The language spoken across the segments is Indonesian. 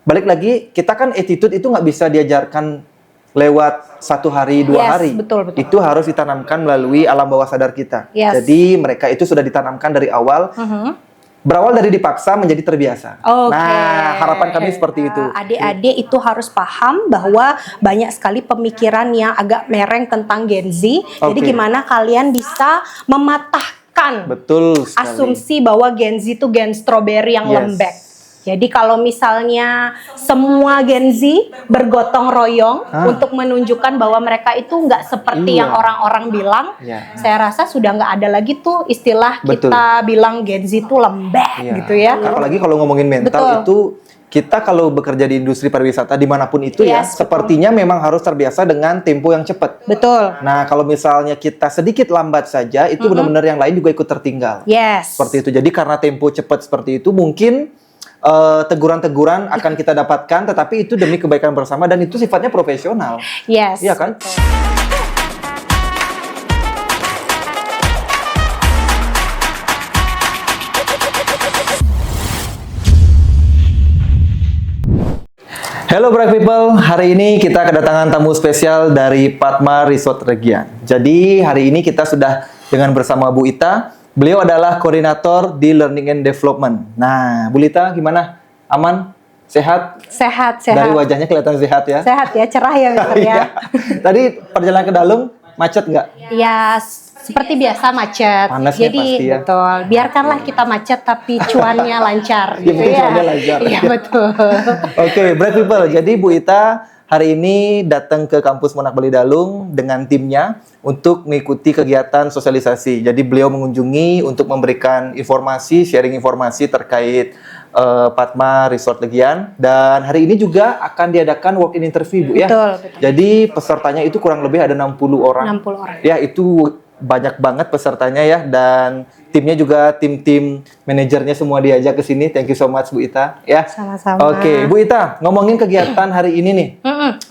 balik lagi, kita kan attitude itu nggak bisa diajarkan lewat 1 hari, 2 hari. Betul. Itu harus ditanamkan melalui alam bawah sadar kita. Yes. Jadi mereka itu sudah ditanamkan dari awal. Berawal dari dipaksa menjadi terbiasa. Nah, harapan kami seperti itu. Adik-adik itu harus paham bahwa banyak sekali pemikiran yang agak mereng tentang Gen Z. Jadi gimana kalian bisa mematahkan Betul sekali. asumsi bahwa Gen Z itu gen strawberry yang lembek. Jadi kalau misalnya semua Gen Z bergotong royong untuk menunjukkan bahwa mereka itu nggak seperti yang orang-orang bilang, saya rasa sudah nggak ada lagi tuh istilah kita bilang Gen Z itu lembek gitu ya. Apalagi kalau ngomongin mental itu, kita kalau bekerja di industri pariwisata dimanapun itu sepertinya memang harus terbiasa dengan tempo yang cepat. Betul. Nah, kalau misalnya kita sedikit lambat saja, itu benar-benar yang lain juga ikut tertinggal. Seperti itu. Jadi karena tempo cepat seperti itu, mungkin teguran-teguran akan kita dapatkan, tetapi itu demi kebaikan bersama dan itu sifatnya profesional. Iya kan? Betul. Hello Bright People, hari ini kita kedatangan tamu spesial dari Padma Resort Regian. Jadi hari ini kita sudah dengan bersama Bu Ita. Beliau adalah koordinator di Learning and Development. Nah, Bu Lita gimana? Aman? Sehat? Sehat. Dari wajahnya kelihatan sehat ya? Sehat ya, cerah ya Mister ya. Tadi perjalanan ke dalam macet nggak? Ya, seperti biasa macet. Panas jadi pasti ya? betul. Biarkanlah kita macet tapi cuannya lancar gitu ya. Cuannya lancar. Iya betul. Oke, Bright People. Jadi Bu Ita hari ini datang ke kampus Monak Balidalung dengan timnya untuk mengikuti kegiatan sosialisasi. Jadi beliau mengunjungi untuk memberikan informasi, sharing informasi terkait Padma Resort Legian. Dan hari ini juga akan diadakan walk-in interview, Bu ya. Betul. Jadi pesertanya itu kurang lebih ada 60 orang. 60 orang. Ya, itu banyak banget pesertanya ya, dan timnya juga tim manajernya semua diajak ke sini. Thank you so much Bu Ita ya. Sama-sama. Oke, Bu Ita, ngomongin kegiatan hari ini nih.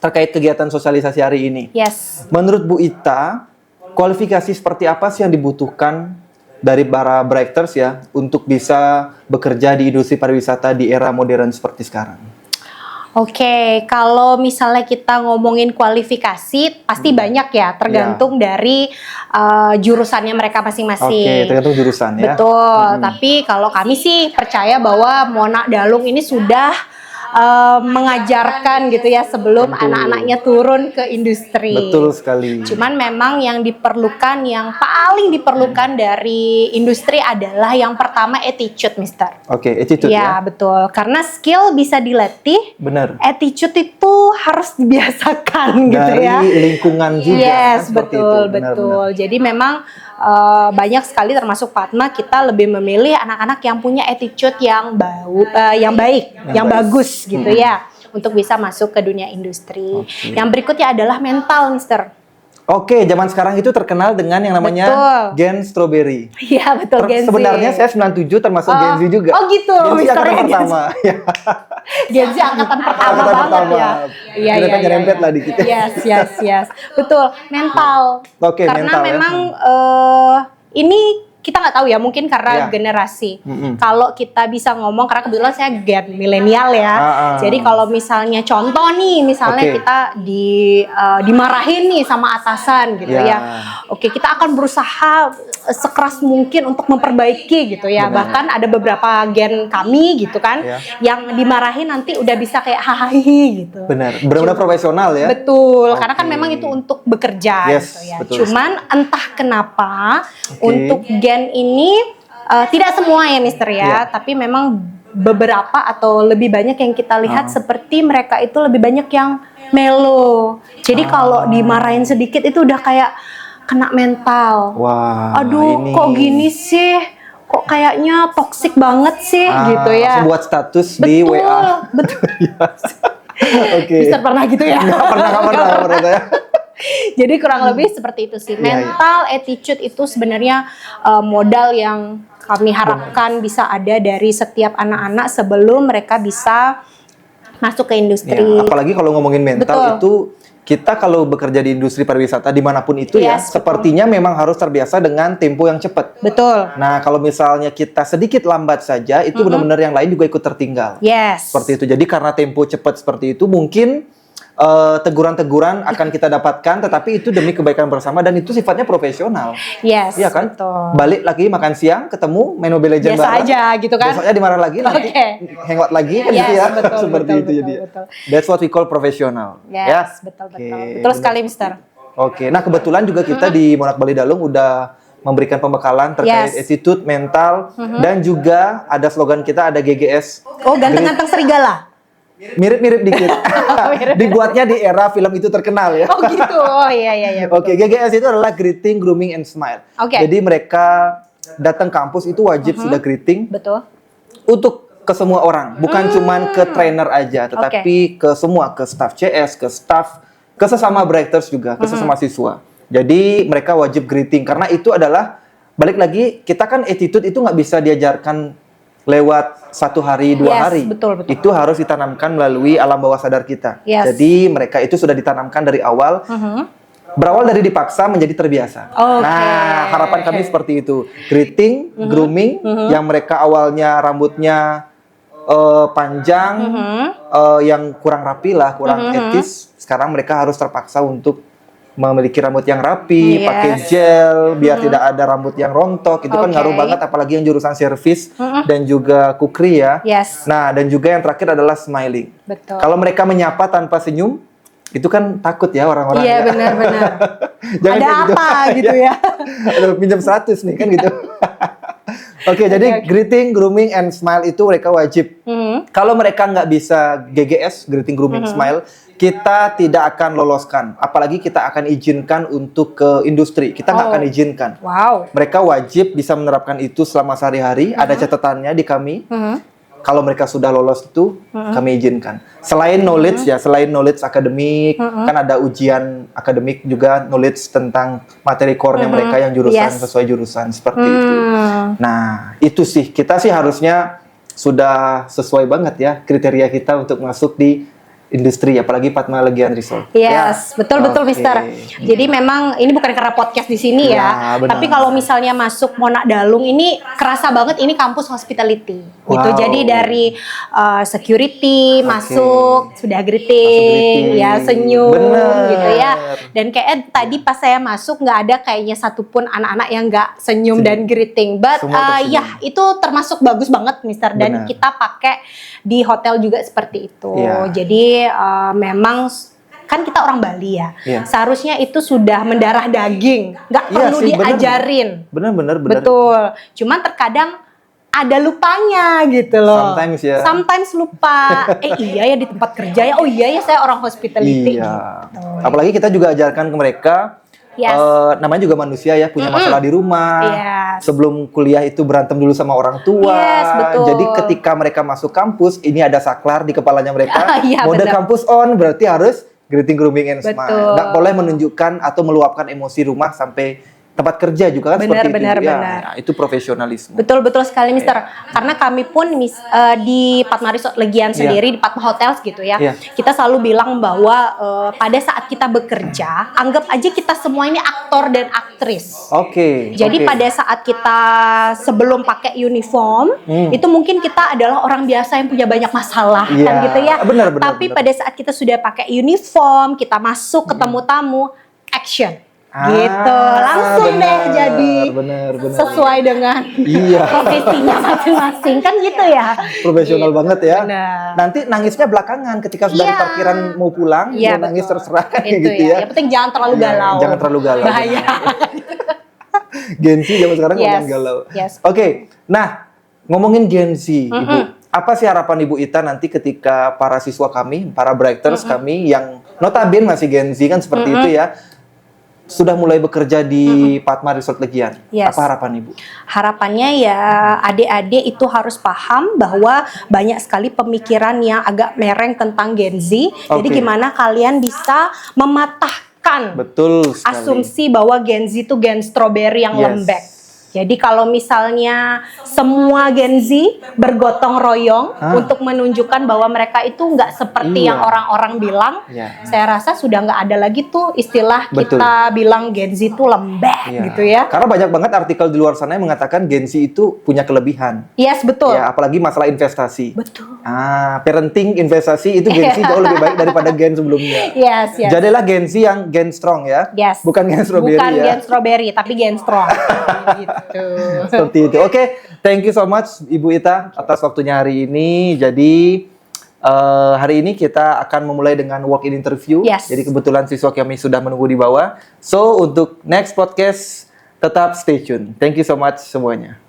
Terkait kegiatan sosialisasi hari ini. Yes. Menurut Bu Ita, kualifikasi seperti apa sih yang dibutuhkan dari para Brighters ya untuk bisa bekerja di industri pariwisata di era modern seperti sekarang? Oke, kalau misalnya kita ngomongin kualifikasi, pasti banyak ya, tergantung dari jurusannya mereka masing-masing. Oke, tergantung jurusan ya. Betul, tapi kalau kami sih percaya bahwa Monak Dalung ini sudah mengajarkan gitu ya sebelum anak-anaknya turun ke industri. Betul sekali. Cuman memang yang diperlukan, yang paling diperlukan dari industri adalah yang pertama attitude, Mister. Oke, attitude ya. Ya, betul. Karena skill bisa dilatih. Benar. Attitude itu harus dibiasakan gitu ya. Dari lingkungan juga. Yes, kan, betul, itu. Benar, betul. benar. Jadi memang banyak sekali termasuk Padma kita lebih memilih anak-anak yang punya attitude yang baik, yang bagus gitu ya, untuk bisa masuk ke dunia industri. Yang berikutnya adalah mental, Mister. Oke, zaman sekarang itu terkenal dengan yang namanya Gen Strawberry. Iya, betul, Gen Z. Sebenarnya saya 97 termasuk Gen Z juga. Oh gitu, Gen Z angkatan pertama. Gen Z angkatan pertama Angkatan banget pertama. ya. Iya, Nyerempet lah dikit. Yes. Betul, mental. Oke, karena mental, memang ini kita nggak tahu ya, mungkin karena generasi. Kalau kita bisa ngomong, karena kebetulan saya gen milenial ya. Jadi kalau misalnya contoh nih, misalnya kita dimarahin nih sama atasan gitu ya. Oke, kita akan berusaha sekeras mungkin untuk memperbaiki gitu ya. Bahkan ada beberapa gen kami gitu kan, yang dimarahin nanti udah bisa kayak hahaha gitu. Benar, benar-benar profesional ya. Betul, karena kan memang itu untuk bekerja gitu ya. Betul. Cuman entah kenapa untuk gen ini tidak semua ya Mister ya, tapi memang beberapa atau lebih banyak yang kita lihat seperti mereka itu lebih banyak yang mellow. Jadi kalau dimarahin sedikit itu udah kayak kena mental. Wah, aduh kok gini sih? Kok kayaknya toksik banget sih gitu ya. Buat status di WA. Betul. Oke. Mister pernah gitu ya? Nggak pernah ya. Jadi kurang lebih seperti itu sih. Mental, attitude itu sebenarnya modal yang kami harapkan bisa ada dari setiap anak-anak sebelum mereka bisa masuk ke industri. Ya, apalagi kalau ngomongin mental Betul. itu, kita kalau bekerja di industri pariwisata dimanapun itu ya, sepertinya memang harus terbiasa dengan tempo yang cepat. Betul. Nah, kalau misalnya kita sedikit lambat saja, itu benar-benar yang lain juga ikut tertinggal. Yes. Seperti itu. Jadi karena tempo cepat seperti itu, mungkin teguran-teguran akan kita dapatkan, tetapi itu demi kebaikan bersama dan itu sifatnya profesional. Yes. Iya kan? Betul. Balik lagi makan siang, ketemu main Mobile Legends Biasa bareng. aja gitu kan? Besoknya dimarah lagi, nanti hangout lagi kan Yes, gitu ya. betul, Seperti betul, itu betul, jadi. betul. That's what we call professional. Yes, Ya. betul. Oke, Betul sekali, Mister. Oke, nah kebetulan juga kita di Monarch Bali Dalung udah memberikan pembekalan terkait attitude, mental, dan juga ada slogan kita, ada GGS. Oh, ganteng-ganteng serigala. Mirip-mirip dikit. Dibuatnya di era film itu terkenal ya. Oh gitu. Oh iya. Oke, GGS itu adalah greeting, grooming, and smile. Oke. Jadi mereka datang kampus itu wajib sudah greeting Betul. untuk ke semua orang, bukan cuman ke trainer aja, tetapi ke semua, ke staff CS, ke staff, ke sesama breakers juga, ke sesama siswa. Jadi mereka wajib greeting karena itu adalah balik lagi, kita kan attitude itu nggak bisa diajarkan lewat 1 hari, 2 hari. Betul. Itu harus ditanamkan melalui alam bawah sadar kita. Yes. Jadi mereka itu sudah ditanamkan dari awal. Berawal dari dipaksa menjadi terbiasa. Okay. Nah, harapan kami seperti itu. Greeting, grooming, yang mereka awalnya rambutnya panjang, yang kurang rapi lah, kurang etis. Sekarang mereka harus terpaksa untuk memiliki rambut yang rapi, pakai gel, biar tidak ada rambut yang rontok. Itu kan ngaruh banget, apalagi yang jurusan servis dan juga kukri ya. Yes. Nah, dan juga yang terakhir adalah smiling. Betul. Kalau mereka menyapa tanpa senyum, itu kan takut ya orang-orang. Iya, ya. benar. Jangan Ada kayak apa gitu ya? Aduh, pinjam 100 nih kan gitu. Oke, jadi greeting, grooming, and smile itu mereka wajib. Kalau mereka nggak bisa GGS, greeting, grooming, smile, kita tidak akan loloskan. Apalagi kita akan izinkan untuk ke industri. Kita nggak akan izinkan. Wow. Mereka wajib bisa menerapkan itu selama sehari-hari. Ada catatannya di kami. Kalau mereka sudah lolos itu, kami izinkan. Selain knowledge ya, selain knowledge akademik, kan ada ujian akademik juga, knowledge tentang materi core-nya mereka yang jurusan sesuai jurusan seperti itu. Nah, itu sih kita sih harusnya sudah sesuai banget ya kriteria kita untuk masuk di industri, apalagi Padma Legian Resort. Yes, betul Mister. Jadi memang ini bukan karena podcast di sini ya, benar. tapi kalau misalnya masuk Monarch Dalung ini kerasa banget ini kampus hospitality. Gitu. Wow. Jadi dari security masuk sudah greeting, ya senyum, gitu ya. Dan kayak tadi pas saya masuk nggak ada kayaknya satupun anak-anak yang nggak senyum dan greeting. But ya itu termasuk bagus banget Mister. Dan kita pakai di hotel juga seperti itu. Jadi memang kan kita orang Bali ya, seharusnya itu sudah mendarah daging, nggak perlu diajarin. Benar. Betul. Cuman terkadang ada lupanya gitu loh. Sometimes ya. Sometimes lupa. Iya ya di tempat kerja ya. Oh iya ya saya orang hospitality. Iya. Gitu. Apalagi kita juga ajarkan ke mereka. Namanya juga manusia ya, punya masalah di rumah. Sebelum kuliah itu berantem dulu sama orang tua. Betul. Jadi ketika mereka masuk kampus, ini ada saklar di kepalanya mereka. Mode benar. kampus on berarti harus greeting, grooming, and smile. Betul. Nggak boleh menunjukkan atau meluapkan emosi rumah sampai tempat kerja juga kan seperti itu. Benar. Ya, itu profesionalisme. Betul sekali Mister. Karena kami pun di Padma Resort Legian sendiri, di Padma Hotels gitu ya. Kita selalu bilang bahwa pada saat kita bekerja, anggap aja kita semua ini aktor dan aktris. Jadi pada saat kita sebelum pakai uniform, itu mungkin kita adalah orang biasa yang punya banyak masalah kan gitu ya. Benar. Tapi pada saat kita sudah pakai uniform, kita masuk ketemu tamu, action. Gitu, langsung deh jadi sesuai dengan profesinya masing-masing kan gitu ya. Profesional banget ya. Bener. Nanti nangisnya belakangan ketika sudah di parkiran mau pulang, dia nangis terserah kan itu gitu ya. Yang penting jangan terlalu galau. Jangan terlalu galau. Bahaya. Gen Z zaman sekarang ngomong galau. Oke, nah ngomongin Gen Z, Ibu. Apa sih harapan Ibu Ita nanti ketika para siswa kami, para breakers kami yang notabene masih Gen Z kan seperti itu ya, sudah mulai bekerja di Padma Resort Legian. Apa harapan Ibu? Harapannya ya adik-adik itu harus paham bahwa banyak sekali pemikiran yang agak mereng tentang Gen Z. Jadi gimana kalian bisa mematahkan asumsi bahwa Gen Z itu gen strawberry yang lembek. Jadi kalau misalnya semua Gen Z bergotong royong untuk menunjukkan bahwa mereka itu nggak seperti yang orang-orang bilang, saya rasa sudah nggak ada lagi tuh istilah kita bilang Gen Z itu lembek gitu ya. Karena banyak banget artikel di luar sana yang mengatakan Gen Z itu punya kelebihan. Yes, betul. Ya, apalagi masalah investasi. Betul. Parenting, investasi itu Gen Z jauh lebih baik daripada Gen sebelumnya. Yes. Jadilah Gen Z yang Gen strong ya. Yes. Bukan Gen strawberry Bukan ya. Gen strawberry, tapi Gen strong. Gitu. Seperti itu. Oke, thank you so much Ibu Ita atas waktunya hari ini. Jadi hari ini kita akan memulai dengan walk-in interview. Yes. Jadi kebetulan siswa kami sudah menunggu di bawah. So untuk next podcast tetap stay tune. Thank you so much semuanya.